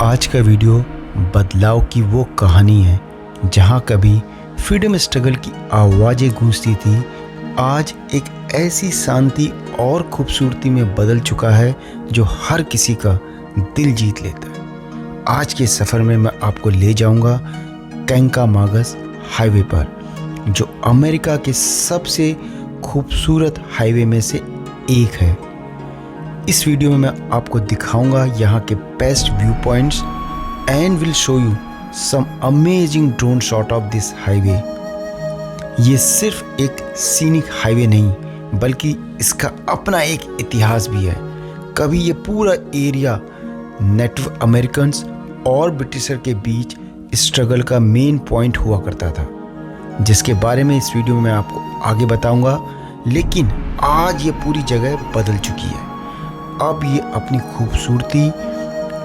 आज का वीडियो बदलाव की वो कहानी है जहां कभी फ्रीडम स्ट्रगल की आवाज़ें गूंजती थी, आज एक ऐसी शांति और खूबसूरती में बदल चुका है जो हर किसी का दिल जीत लेता है। आज के सफ़र में मैं आपको ले जाऊंगा कैंकामागस हाईवे पर, जो अमेरिका के सबसे खूबसूरत हाईवे में से एक है। इस वीडियो में मैं आपको दिखाऊंगा यहाँ के best view points and will show you some amazing drone shot of this highway. ये सिर्फ एक सीनिक हाईवे नहीं बल्कि इसका अपना एक इतिहास भी है। कभी ये पूरा एरिया नेटिव अमेरिकन्स और ब्रिटिशर के बीच स्ट्रगल का मेन पॉइंट हुआ करता था, जिसके बारे में इस वीडियो में मैं आपको आगे बताऊंगा। लेकिन आज ये पूरी जगह बदल चुकी है। अब ये अपनी खूबसूरती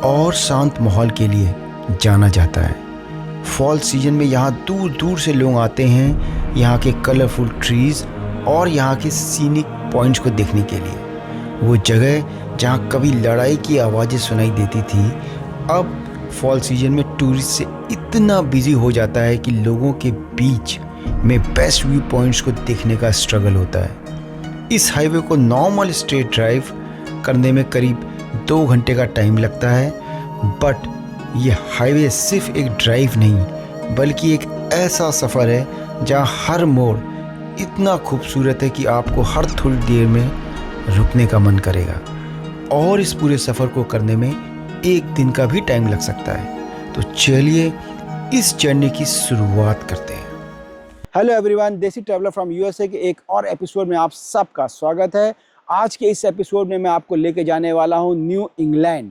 और शांत माहौल के लिए जाना जाता है। फॉल सीजन में यहाँ दूर दूर से लोग आते हैं यहाँ के कलरफुल ट्रीज़ और यहाँ के सीनिक पॉइंट्स को देखने के लिए। वो जगह जहाँ कभी लड़ाई की आवाज़ें सुनाई देती थी, अब फॉल सीजन में टूरिस्ट से इतना बिजी हो जाता है कि लोगों के बीच में बेस्ट व्यू पॉइंट्स को देखने का स्ट्रगल होता है। इस हाईवे को नॉर्मल स्ट्रेट ड्राइव करने में करीब 2 घंटे का टाइम लगता है, बट ये हाईवे सिर्फ एक ड्राइव नहीं बल्कि एक ऐसा सफ़र है जहाँ हर मोड़ इतना खूबसूरत है कि आपको हर थोड़ी देर में रुकने का मन करेगा। और इस पूरे सफ़र को करने में 1 दिन का भी टाइम लग सकता है। तो चलिए इस जर्नी की शुरुआत करते हैं। हेलो एवरीवन, देसी ट्रैवलर फ्रॉम यूएसए के एक और एपिसोड में आप सबका स्वागत है। आज के इस एपिसोड में मैं आपको लेके जाने वाला हूँ न्यू इंग्लैंड।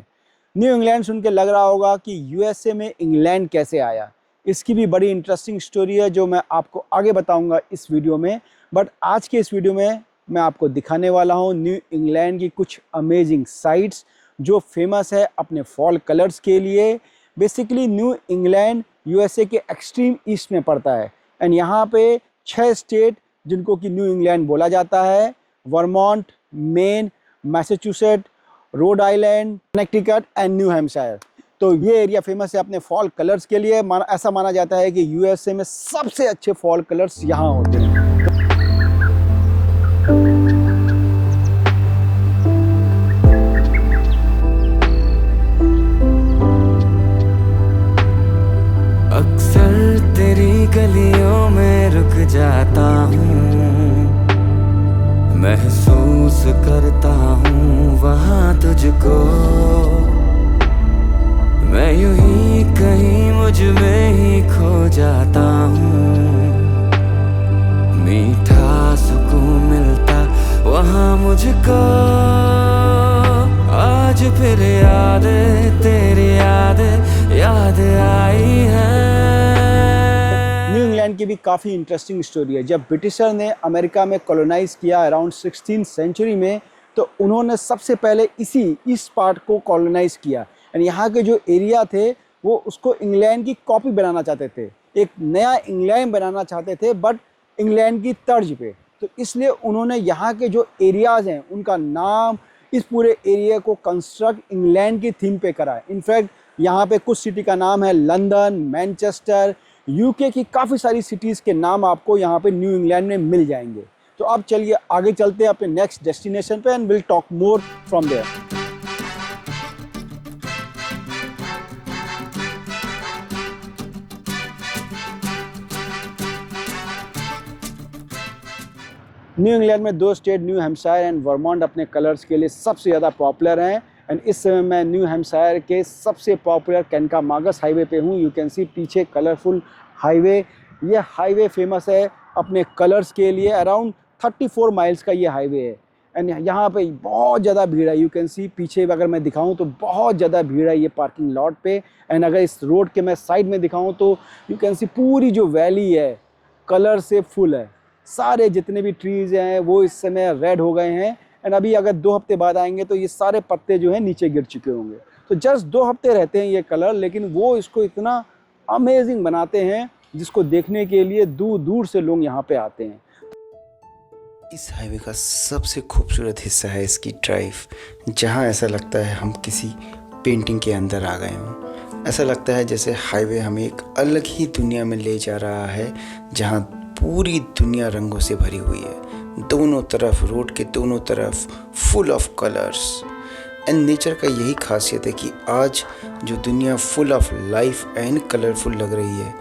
न्यू इंग्लैंड सुन के लग रहा होगा कि यूएसए में इंग्लैंड कैसे आया। इसकी भी बड़ी इंटरेस्टिंग स्टोरी है जो मैं आपको आगे बताऊंगा इस वीडियो में। बट आज के इस वीडियो में मैं आपको दिखाने वाला हूँ न्यू इंग्लैंड की कुछ अमेजिंग साइट्स जो फेमस है अपने फॉल कलर्स के लिए। बेसिकली न्यू इंग्लैंड यूएसए के एक्सट्रीम ईस्ट में पड़ता है एंड यहाँ पे 6 स्टेट जिनको कि न्यू इंग्लैंड बोला जाता है: Vermont, main, Massachusetts, Rhode Island, Connecticut and new Hampshire. तो ये एरिया फेमस है अपने फॉल कलर्स के लिए। ऐसा माना जाता है कि यूएसए में सबसे अच्छे फॉल कलर्स यहाँ होते हैं। अक्सर तेरी गलियों में रुक जाता हूँ, महसूस करता हूँ वहाँ तुझको। मैं यूं ही कहीं मुझ में ही खो जाता हूँ, मीठा सुकून मिलता वहाँ मुझको। आज फिर तेरी याद आई है। न्यू इंग्लैंड की भी काफ़ी इंटरेस्टिंग स्टोरी है। जब ब्रिटिशर ने अमेरिका में कॉलोनाइज किया अराउंड 16th सेंचुरी में, तो उन्होंने सबसे पहले इसी ईस्ट पार्ट को कॉलोनाइज किया एंड यहाँ के जो एरिया थे वो उसको इंग्लैंड की कॉपी बनाना चाहते थे, एक नया इंग्लैंड बनाना चाहते थे बट इंग्लैंड की तर्ज पे। तो इसलिए उन्होंने यहाँ के जो एरियाज़ हैं उनका नाम इस पूरे एरिया को कंस्ट्रक्ट इंग्लैंड की थीम पे करा है। इनफैक्ट यहाँ पे कुछ सिटी का नाम है लंदन, मैनचेस्टर, यूके की काफ़ी सारी सिटीज़ के नाम आपको यहाँ पे न्यू इंग्लैंड में मिल जाएंगे। तो अब चलिए आगे चलते हैं अपने नेक्स्ट डेस्टिनेशन पे and will talk more from there. New England में 2 state New Hampshire and Vermont अपने कलर्स के लिए सबसे ज़्यादा पॉपुलर हैं एंड इस समय मैं न्यू हैम्पशायर के सबसे पॉपुलर कैंकामागस हाईवे पे हूँ। यू कैन सी पीछे कलरफुल हाईवे। ये हाईवे फेमस है अपने कलर्स के लिए। अराउंड 34 माइल्स का ये हाईवे है एंड यहाँ पे बहुत ज़्यादा भीड़ है। यू कैन सी पीछे अगर मैं दिखाऊँ तो बहुत ज़्यादा भीड़ है ये पार्किंग लॉट पे। एंड अगर इस रोड के मैं साइड में दिखाऊँ तो यू कैन सी पूरी जो वैली है कलर से फुल है। सारे जितने भी ट्रीज़ हैं वो इस समय रेड हो गए हैं एंड अभी अगर 2 हफ्ते बाद आएंगे तो ये सारे पत्ते जो हैं नीचे गिर चुके होंगे। तो जस्ट 2 हफ्ते रहते हैं ये कलर, लेकिन वो इसको इतना अमेजिंग बनाते हैं जिसको देखने के लिए दूर दूर से लोग यहाँ पे आते हैं। इस हाईवे का सबसे खूबसूरत हिस्सा है इसकी ड्राइव, जहाँ ऐसा लगता है हम किसी पेंटिंग के अंदर आ गए हों। ऐसा लगता है जैसे हाईवे हमें एक अलग ही दुनिया में ले जा रहा है, जहाँ पूरी दुनिया रंगों से भरी हुई है। दोनों तरफ, रोड के दोनों तरफ full of colours. And nature का यही खासियत है कि आज जो दुनिया full of life and colourful लग रही है,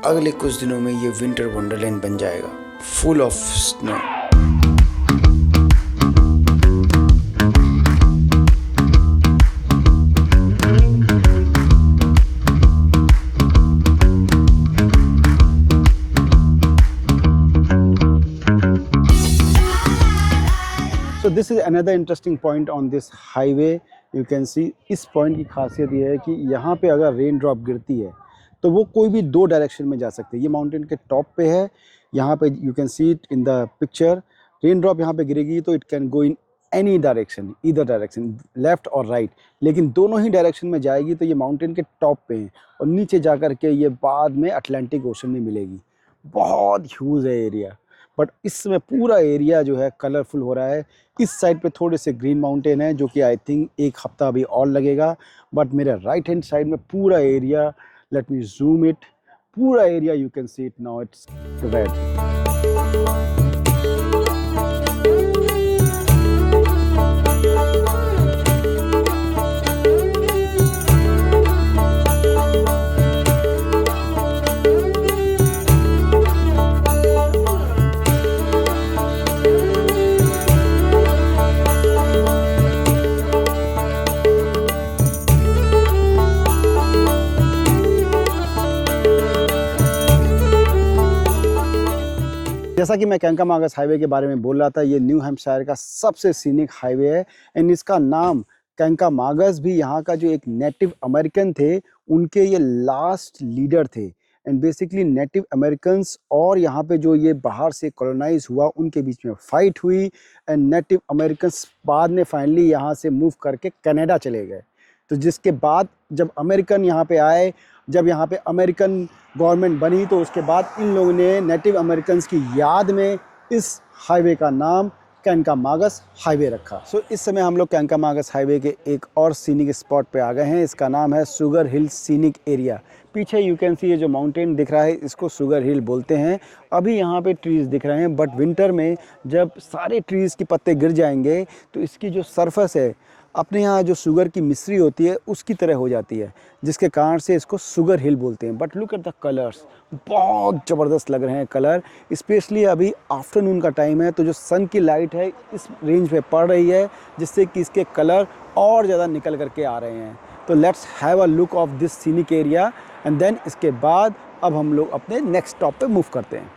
अगले कुछ दिनों में ये विंटर वंडरलैंड बन जाएगा, full of snow. So this is another interesting point on this highway. You can see इस पॉइंट की खासियत ये है कि यहाँ पे अगर रेन ड्रॉप गिरती है तो वो कोई भी दो डायरेक्शन में जा सकती है। ये माउंटेन के टॉप पे है, यहाँ पे you can see it in the picture. Rain drop यहाँ पे गिरेगी तो it can go in any direction, either direction, left और राइट, लेकिन दोनों ही डायरेक्शन में जाएगी। तो ये माउंटेन के टॉप पे है और नीचे जा कर के ये बाद में अटलांटिक ओशन में मिलेगी। बहुत ह्यूज है एरिया, बट इस समय पूरा एरिया जो है कलरफुल हो रहा है। इस साइड पे थोड़े से ग्रीन माउंटेन है जो कि आई थिंक एक हफ्ता अभी और लगेगा, बट मेरे राइट हैंड साइड में पूरा area, let me zoom it, पूरा area you can see it now, it's red. जैसा कि मैं कैंकामागस हाईवे के बारे में बोल रहा था, ये न्यू हैम्पशायर का सबसे सीनिक हाईवे है एंड इसका नाम कैंकामागस भी यहाँ का जो एक नेटिव अमेरिकन थे उनके ये लास्ट लीडर थे। एंड बेसिकली नेटिव अमेरिकन्स और यहाँ पे जो ये बाहर से कॉलोनाइज हुआ उनके बीच में फाइट हुई एंड नेटिव अमेरिकन्स बाद में फाइनली यहाँ से मूव करके कनाडा चले गए। तो जिसके बाद जब अमेरिकन यहाँ पे आए, जब यहाँ पे अमेरिकन गवर्नमेंट बनी, तो उसके बाद इन लोगों ने नेटिव अमेरिकन्स की याद में इस हाईवे का नाम कैंकामागस हाईवे रखा। सो इस समय हम लोग कैंकामागस हाईवे के एक और सीनिक स्पॉट पे आ गए हैं। इसका नाम है शुगर हिल सीनिक एरिया। पीछे यू कैन सी ये जो माउंटेन दिख रहा है इसको शुगर हिल बोलते हैं। अभी यहाँ पे ट्रीज़ दिख रहे हैं, बट विंटर में जब सारे ट्रीज़ के पत्ते गिर जाएंगे तो इसकी जो सरफेस है, अपने यहाँ जो शुगर की मिश्री होती है उसकी तरह हो जाती है, जिसके कारण से इसको शुगर हिल बोलते हैं। But look at the colours, बहुत ज़बरदस्त लग रहे हैं कलर। स्पेशली अभी आफ्टरनून का टाइम है तो जो सन की लाइट है इस रेंज पे पड़ रही है, जिससे कि इसके कलर और ज़्यादा निकल करके आ रहे हैं। तो let's have a look of this scenic area and then इसके बाद अब हम लोग अपने नेक्स्ट स्टॉप पे मूव करते हैं।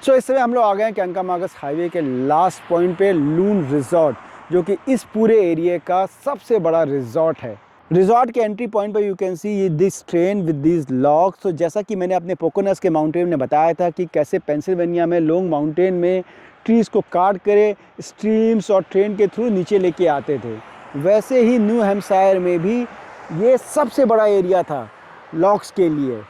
तो इस समय हम लोग आ गए हैं कैंकामागस हाईवे के लास्ट पॉइंट पे, लून रिजॉर्ट, जो कि इस पूरे एरिया का सबसे बड़ा रिजॉर्ट है। रिजॉर्ट के एंट्री पॉइंट पर you can see this train with this locks. तो जैसा कि मैंने अपने पोकोनस के माउंटेन में बताया था कि कैसे पेंसिल्वेनिया में लॉन्ग माउंटेन में ट्रीज़ को काट कर स्ट्रीम्स और ट्रेन के थ्रू नीचे लेके आते थे, वैसे ही न्यू हैम्पशायर में भी ये सबसे बड़ा एरिया था लॉक्स के लिए,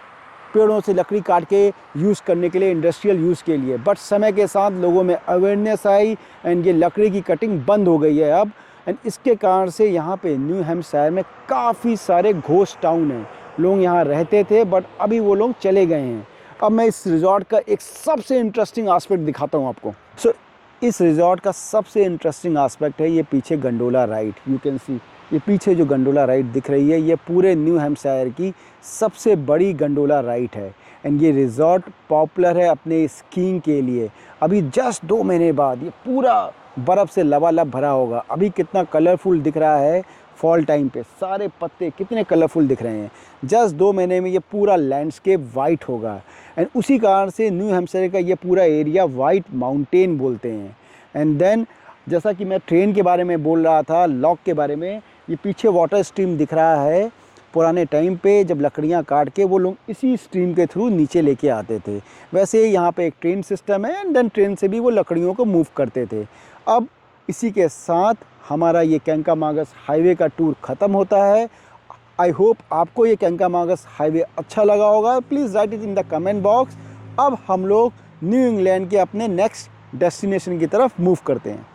पेड़ों से लकड़ी काट के यूज़ करने के लिए, इंडस्ट्रियल यूज़ के लिए। बट समय के साथ लोगों में अवेयरनेस आई एंड ये लकड़ी की कटिंग बंद हो गई है अब। एंड इसके कारण से यहाँ पे न्यू हैम्पशायर में काफ़ी सारे घोस्ट टाउन हैं। लोग यहाँ रहते थे बट अभी वो लोग चले गए हैं। अब मैं इस रिजॉर्ट का एक सबसे इंटरेस्टिंग आस्पेक्ट दिखाता हूँ आपको। सो इस रिजॉर्ट का सबसे इंटरेस्टिंग आस्पेक्ट है ये पीछे गंडोला राइड। यू कैन सी ये पीछे जो गंडोला राइड दिख रही है, ये पूरे न्यू हैम्पशायर की सबसे बड़ी गंडोला राइड है। एंड ये रिजॉर्ट पॉपुलर है अपने स्कीइंग के लिए। अभी जस्ट 2 महीने बाद ये पूरा बर्फ़ से लबालब भरा होगा। अभी कितना कलरफुल दिख रहा है, फॉल टाइम पे सारे पत्ते कितने कलरफुल दिख रहे हैं। जस्ट 2 महीने में ये पूरा लैंडस्केप वाइट होगा। एंड उसी कारण से न्यू हैम्पशायर का ये पूरा एरिया वाइट माउंटेन बोलते हैं। एंड देन जैसा कि मैं ट्रेन के बारे में बोल रहा था, लॉक के बारे में, ये पीछे वाटर स्ट्रीम दिख रहा है। पुराने टाइम पे जब लकड़ियाँ काट के वो लोग इसी स्ट्रीम के थ्रू नीचे लेके आते थे। वैसे यहाँ पे एक ट्रेन सिस्टम है एंड देन ट्रेन से भी वो लकड़ियों को मूव करते थे। अब इसी के साथ हमारा ये कैंकामागस हाईवे का टूर ख़त्म होता है। आई होप आपको ये कैंकामागस हाईवे अच्छा लगा होगा। Please write it in the comment box. अब हम लोग न्यू इंग्लैंड के अपने नेक्स्ट डेस्टिनेशन की तरफ मूव करते हैं।